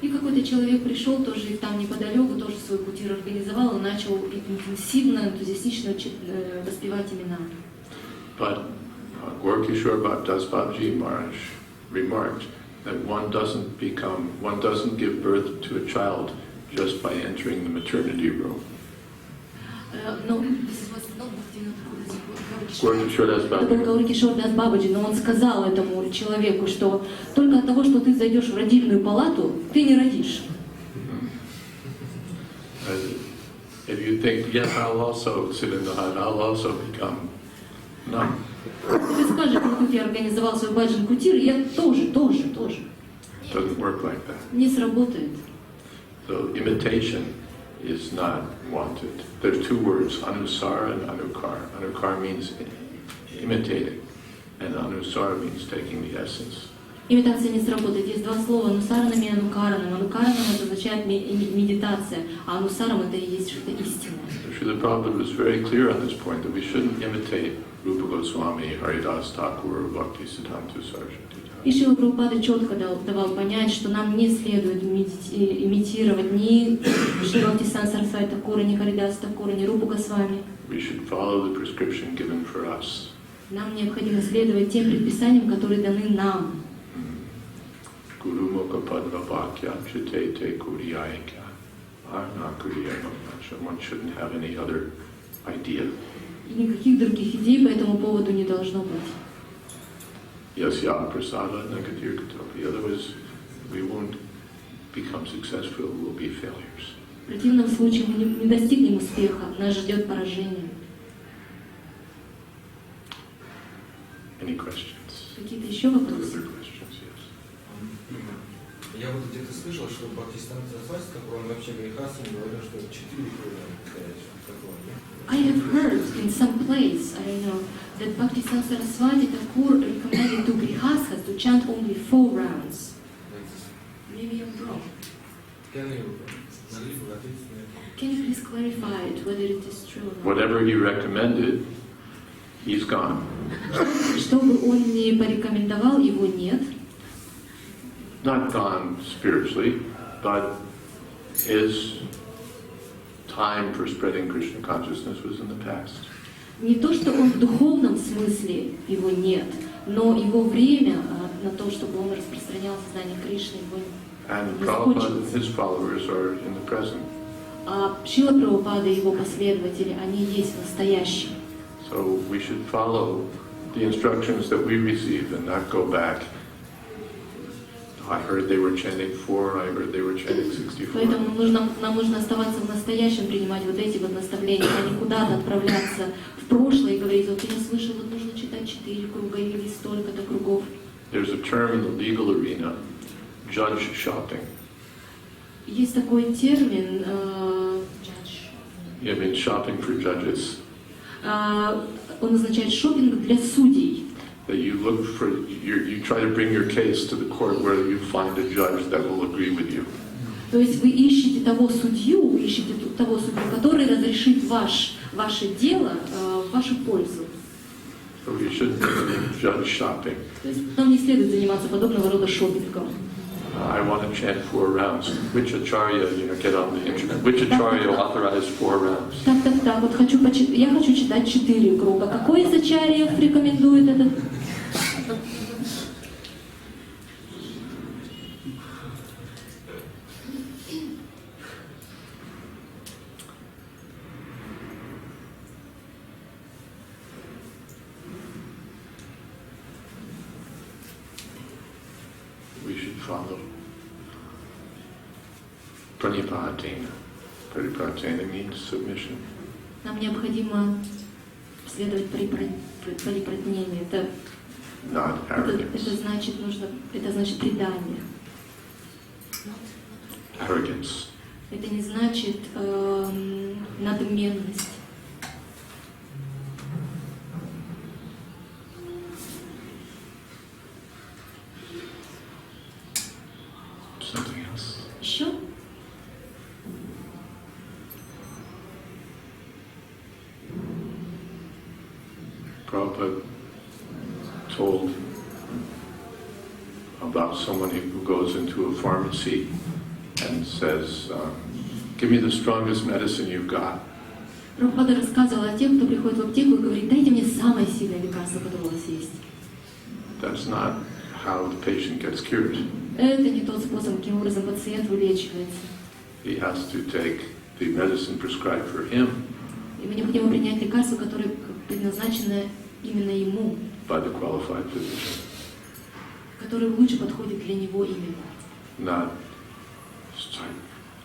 S2: И какой-то человек пришел тоже и там неподалеку, тоже свой кутир организовал и начал интенсивно, энтузиастично воспевать имена.
S1: But Gaura-Kishore Das Babaji Maharaj remarked that one doesn't give birth to a child just by entering the maternity room.
S2: Но
S1: Gaura-Kishore Das
S2: это был
S1: Babaji.
S2: Гауракишор Дас Бабаджи, но он сказал этому человеку, что только от того, что ты зайдешь в родильную палату, ты не родишь.
S1: If you think, yes, I'll also sit in the hut, I'll also become numb.
S2: Ты скажешь, как я организовал свой баджан-кутир, я тоже.
S1: It doesn't work like that.
S2: Не сработает.
S1: So imitation is not wanted. There's two words, anusara and anukar. Anukar means imitating, and anusara means taking the essence.
S2: Имитация не сработает. Есть два слова, анусаранам и анукаранам. Анукаранам это означает медитация, а анусарам это и есть что-то истинное.
S1: Srila Prabhupada was very clear on this point, that we shouldn't imitate Rupa Goswami, Haridas Thakur, Bhaktisiddhanta Saraswati.
S2: И Шрила Прабхупада четко давал понять, что нам не следует имитировать ни Шри Бхактисиданта Сарасвати Такура, ни Харидаса Такура, ни Рупу Госвами.
S1: We should follow the prescription given for us.
S2: Нам необходимо следовать тем предписаниям, которые даны нам.
S1: Guru Mukha Padma Bhakya Chite Te Kuriyayaka. One shouldn't have any other idea.
S2: И никаких других идей по этому поводу не должно быть.
S1: Yasya prasada negatir katopi. Otherwise, we won't become successful, we'll be failures.
S2: В противном случае мы не достигнем успеха, нас ждет поражение.
S1: Any questions?
S2: Какие-то еще вопросы?
S1: Further questions, yes.
S6: Я вот где-то слышал, что Бхактисиданта Сарасвати Такур, он вообще грехасам говорил, что 4 круга такого, нет?
S2: I have heard in some place, I don't know, that Bhaktisiddhanta Saraswati Thakur recommended to Grihasthas to chant only 4 rounds. Maybe I'm wrong. Can you please clarify it, whether it is true or not?
S1: Whatever he recommended, he's gone.
S2: Что бы он ни порекомендовал, его нет.
S1: Not gone spiritually, but his time for spreading Krishna consciousness was in the past.
S2: Не то, что он в dуховном смысле его нет, но его время на то, чтобы он распространял сознание Кришны, его
S1: And
S2: не
S1: Prabhupada and
S2: закончилось.
S1: his followers are in the present.
S2: А Шрила Прабхупада и его последователи, они есть в настоящем.
S1: So we should follow the instructions that we receive and not go back. I heard they were chanting 4, I heard they were chanting 64.
S2: Поэтому нам нужно оставаться в настоящем, принимать вот эти вот наставления, а не куда-то отправляться в прошлое и говорить, вот я слышал, вот нужно читать 4 круга или столько-то кругов.
S1: There's a term in the legal arena, judge shopping.
S2: Есть такой термин,
S1: I mean shopping for judges.
S2: он означает шопинг для судей.
S1: That you look for, you try to bring your case to the court where you find a judge that will agree with you.
S2: То есть вы ищете того судью, который разрешит ваше дело в вашу пользу.
S1: So you shouldn't be judge shopping.
S2: То есть нам не следует заниматься подобного рода шопингом.
S1: I want to chant 4 rounds. Which acharya, get on the internet. Which acharya authorized 4 rounds?
S2: Так, вот я хочу читать 4 круга. Какой из ачарьев рекомендует этот?
S1: We should follow Pranipatena. Pranipatena means submission.
S2: Нам необходимо следовать парипратнению.
S1: Not arrogance.
S2: Это значит предание.
S1: Arrogance.
S2: Это не значит надменность.
S1: Something else.
S2: Еще?
S1: Prabhupada told about someone who goes into a pharmacy and says, give me the strongest medicine you've got.
S2: Прабхупада рассказывал о тех, кто приходит в аптеку и говорит, дайте мне самое сильное лекарство, которое у вас есть.
S1: That's not how the patient gets cured.
S2: Это не тот способ, каким образом пациент вылечивается.
S1: He has to take the medicine prescribed for him
S2: Ему необходимо принять лекарство, которое предназначено именно ему,
S1: by the qualified physician,
S2: которое лучше подходит для него именно.
S1: not start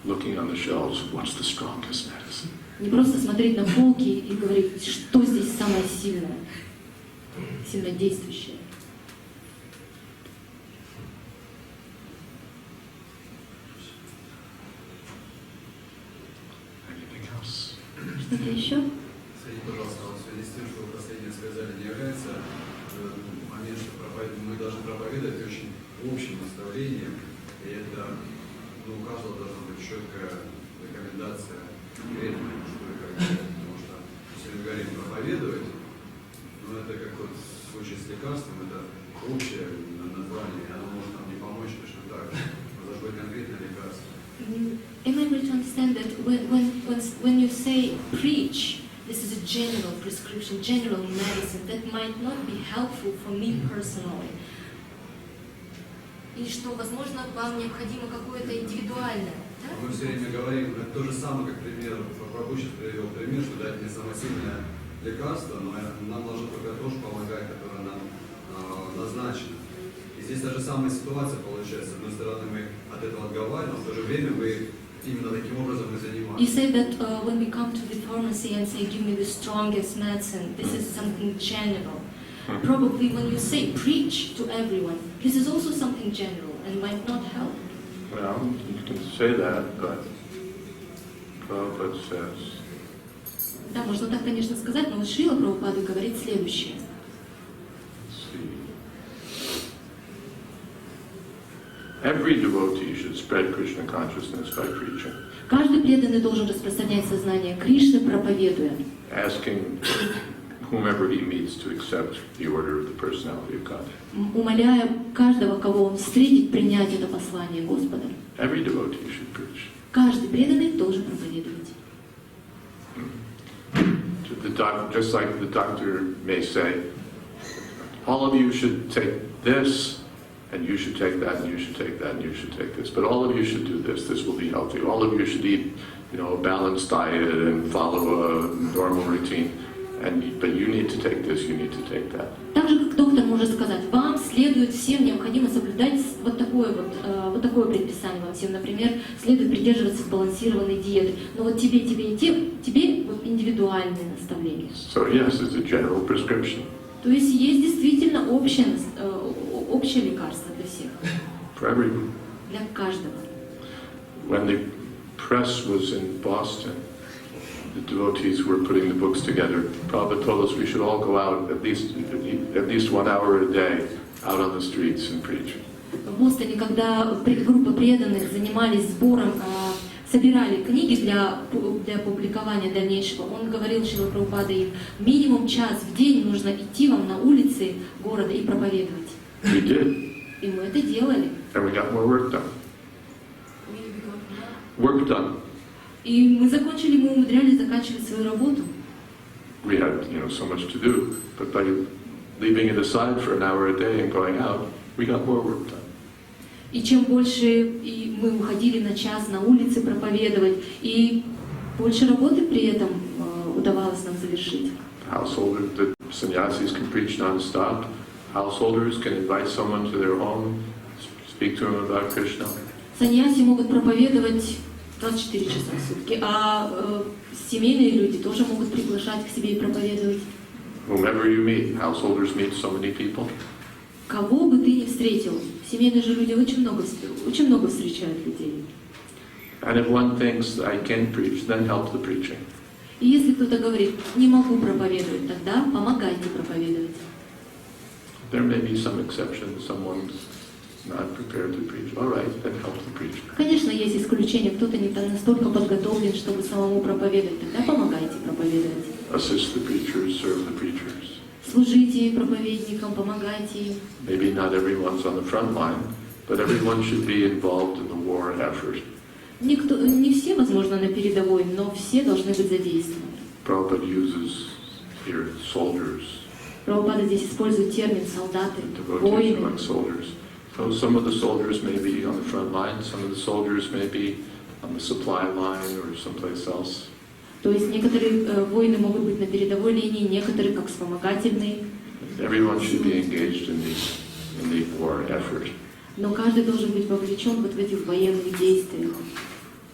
S1: looking on the shelves, what's the strongest medicine?
S2: Не просто смотреть на полки и говорить, что здесь самое сильное, сильнодействующее.
S1: Anything else?
S2: Что-то еще?
S7: Скажите, пожалуйста, в связи с тем, что вы последнее сказали, не является момент, что мы должны проповедовать очень общим наставлением, и это у каждого должна быть четкая рекомендация конкретная, что и как делать, потому что если мы говорим проповедовать, ну это как вот в случае с лекарством, это общее название, и оно может нам не помочь точно так же. Но должно быть конкретное лекарство.
S2: Am I able to understand that when you say preach, this is a general prescription, general medicine that might not be helpful for me personally? И что, возможно, вам необходимо какое-то индивидуальное, да?
S7: Мы все время говорим, это то же самое, как пример, Прабху сейчас привел пример, что дать мне самосильное лекарство, но нам должно только то, что помогает, которое нам назначено. И здесь та же самая ситуация получается. С одной стороны, мы от этого отговариваем, но в то же время мы именно таким образом и
S2: You
S7: занимаемся.
S2: say that when we come to the pharmacy and say, give me the strongest medicine, this is something general. Probably when you say preach to everyone, this is also something general and might not help.
S1: Well, you can say that, but Prabhupada says,
S2: Да, можно так, конечно, сказать, но вот Шрила Прабхупада говорит следующее.
S1: let's see. Every devotee should spread Krishna consciousness by preaching,
S2: Каждый преданный должен распространять сознание Кришны, проповедуя,
S1: asking whomever he meets to accept the order of the personality of God.
S2: умоляя каждого, кого он встретит, принять это послание Господа.
S1: Every devotee should preach.
S2: Каждый преданный должен проповедовать.
S1: Just like the doctor may say, all of you should take this, and you should take that, and you should take that, and you should take this. But all of you should do this. This will be healthy. All of you should eat, a balanced diet and follow a normal routine. But you need to take this, you need to take that.
S2: Так же, как доктор может сказать, вам следует всем необходимо соблюдать вот такое предписание. Вам всем, например, следует придерживаться сбалансированной диеты. Но вот тебе и тебе вот индивидуальные наставления.
S1: So yes, it's a general prescription.
S2: То есть есть действительно общее лекарство для всех,
S1: For everyone.
S2: для каждого.
S1: When the press was in Boston, the devotees were putting the books together. Prabhupada told us we should all go out at least 1 hour a day out on the streets and preach.
S2: В Бостоне, когда группа преданных занимались сбором, собирали книги для публикования дальнейшего, он говорил, Шрила Прабхупада, им минимум час в день нужно идти вам на улицы города и проповедовать.
S1: We did,
S2: И мы это делали.
S1: and we got more work done. Work done.
S2: И мы умудрялись заканчивать свою работу.
S1: We had, so much to do, but by leaving it aside for an hour a day and going out, we got more work done.
S2: И чем больше мы уходили на час на улице проповедовать, и больше работы при этом удавалось нам завершить.
S1: The sannyasis can preach non-stop. Householders can invite someone to their home, speak to them about Krishna.
S2: Саньяси могут проповедовать 24 часа в сутки, а семейные люди тоже могут приглашать к себе и проповедовать.
S1: Whomever you meet, householders meet so many people.
S2: Кого бы ты ни встретил, семейные же люди очень много встречают людей.
S1: And if one thinks I can't preach, then help the preaching.
S2: И если кто-то говорит, не могу проповедовать, тогда помогайте проповедовать.
S1: There may be some exceptions, someone's not prepared to preach. All right, then help the preaching.
S2: Конечно, есть исключения, кто-то не настолько подготовлен, чтобы самому проповедовать, тогда помогайте проповедовать.
S1: Assist the preachers, serve the preachers.
S2: Служите проповедникам, помогайте им.
S1: Maybe not everyone's on the front line, but everyone should be involved in the war effort.
S2: Не все, возможно, на передовой, но все должны быть задействованы.
S1: Prabhupada uses here soldiers,
S2: Прабхупада здесь использует термин солдаты,
S1: devotees
S2: воины.
S1: among soldiers. So some of the soldiers may be on the front line, some of the soldiers may be on the supply line or someplace else.
S2: То есть некоторые воины могут быть на передовой линии, некоторые как вспомогательные.
S1: Everyone should be engaged in the war effort.
S2: Но каждый должен быть вовлечен вот в этих военных действиях,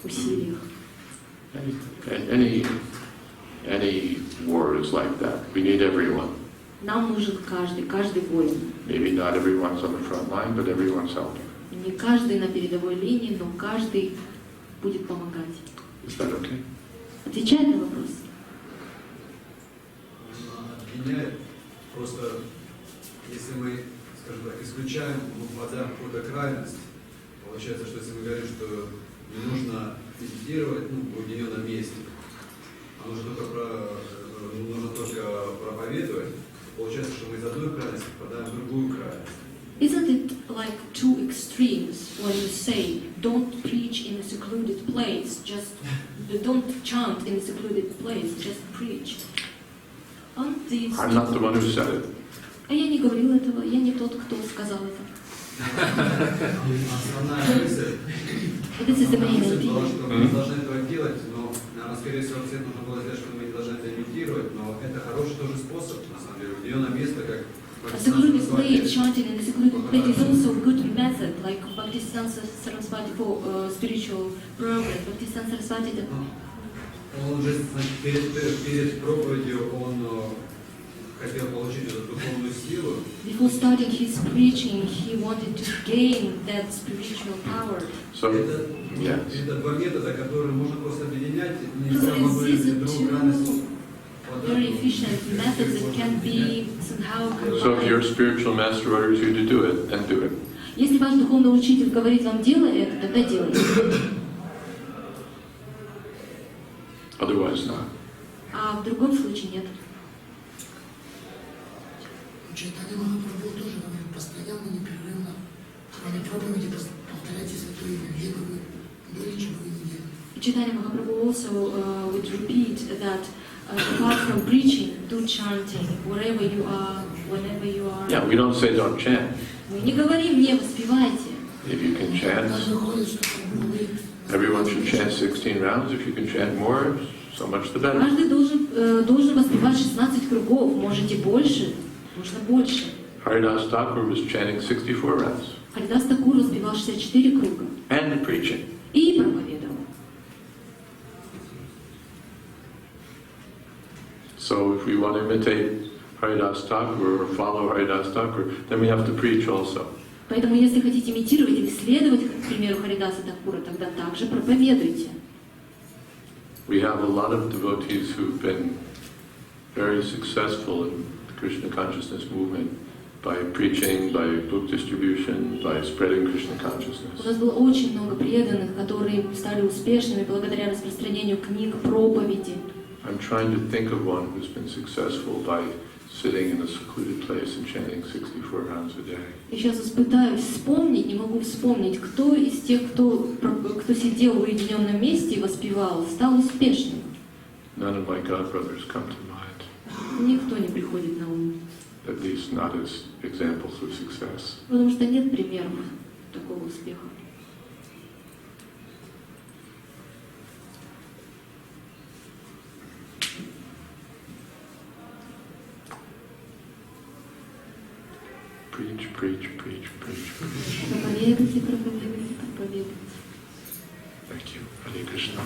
S2: усилиях.
S1: Any war is like that. We need everyone.
S2: Нам нужен каждый воин.
S1: Maybe not everyone's on the front line, but everyone's helping.
S2: Не каждый на передовой линии, но каждый будет помогать.
S1: Is that okay?
S2: Отвечает на вопрос.
S7: Объединяет просто, если мы, скажем так, исключаем, вводя какую-то крайность, получается, что если мы говорим, что не нужно медитировать в уединенном месте, а нужно только проповедовать, получается, что мы из одной крайности попадаем в другую крайность.
S2: Isn't it like two extremes when you say, don't preach in a secluded place, just don't chant in a secluded place, just preach? Aren't these
S1: I'm not the one who said it.
S2: А я не говорил этого, я не тот, кто сказал это.
S7: Основная мысль,
S2: This is the main
S7: была,
S2: idea.
S7: что мы не должны этого делать, но, наверное, скорее всего, акцент нужно было сделать, что мы не должны это имитировать, но это хороший тоже способ, на самом деле, где на место, как
S2: A secluded place, chanting in a secluded place is also a good method, like Bhaktisiddhanta Saraswati for spiritual progress. Bhaktisiddhanta Saraswati,
S7: Он же, значит, перед проповедью он хотел получить эту духовную силу.
S2: before starting his preaching, he wanted to gain that spiritual power.
S1: So, yes.
S7: Это два метода, которые можно просто объединять, не
S2: So
S7: самому
S2: these are
S7: друг
S2: two
S7: крайности.
S2: very efficient methods that can be somehow
S1: So if your
S2: combined.
S1: spiritual master orders you to do it, then do it.
S2: Если ваш духовный учитель говорит вам делай это, тогда делайте.
S1: Otherwise not.
S2: А в другом случае нет.
S5: Чайтанья Махапрабху тоже говорит постоянно, непрерывно, кроме проповеди, повторяйте святое имя, где бы вы были, чем бы вы ни делали.
S2: Chaitanya Mahaprabhu also would repeat that apart from preaching, do chanting wherever you are, whenever you are.
S1: Yeah, we don't say don't chant.
S2: Мы не говорим не воспевайте.
S1: If you can chant,
S5: Там выходит, что Прабху говорит,
S1: everyone should chant 16 rounds. If you can chant more, so much the better.
S2: Каждый должен воспевать 16 кругов. Можете больше, можно больше.
S1: Haridas Thakur was chanting 64 rounds
S2: Харидас Такур воспевал 64 круга
S1: and preaching.
S2: и проповедовал.
S1: So if we want to imitate Haridas Thakur or follow Haridas Thakur, then we have to preach also.
S2: Поэтому, если хотите имитировать или следовать, к примеру, Харидаса Такура, тогда также проповедуйте.
S1: We have a lot of devotees who've been very successful in the Krishna consciousness movement by preaching, by book distribution, by spreading Krishna
S2: У
S1: consciousness.
S2: нас было очень много преданных, которые стали успешными благодаря распространению книг, проповеди.
S1: I'm trying to think of one who's been successful by sitting in a secluded place and chanting 64 rounds a day.
S2: Я сейчас пытаюсь вспомнить, не могу вспомнить, кто из тех, кто сидел в уединенном месте и воспевал, стал успешным.
S1: None of my godbrothers come to mind,
S2: Никто не приходит на ум,
S1: at least not as examples of success.
S2: потому что нет примеров такого успеха.
S1: Preach, preach, preach, preach, preach.
S2: Проповедуйте, проповедуйте, проповедуйте.
S1: Thank you. Hare Krishna.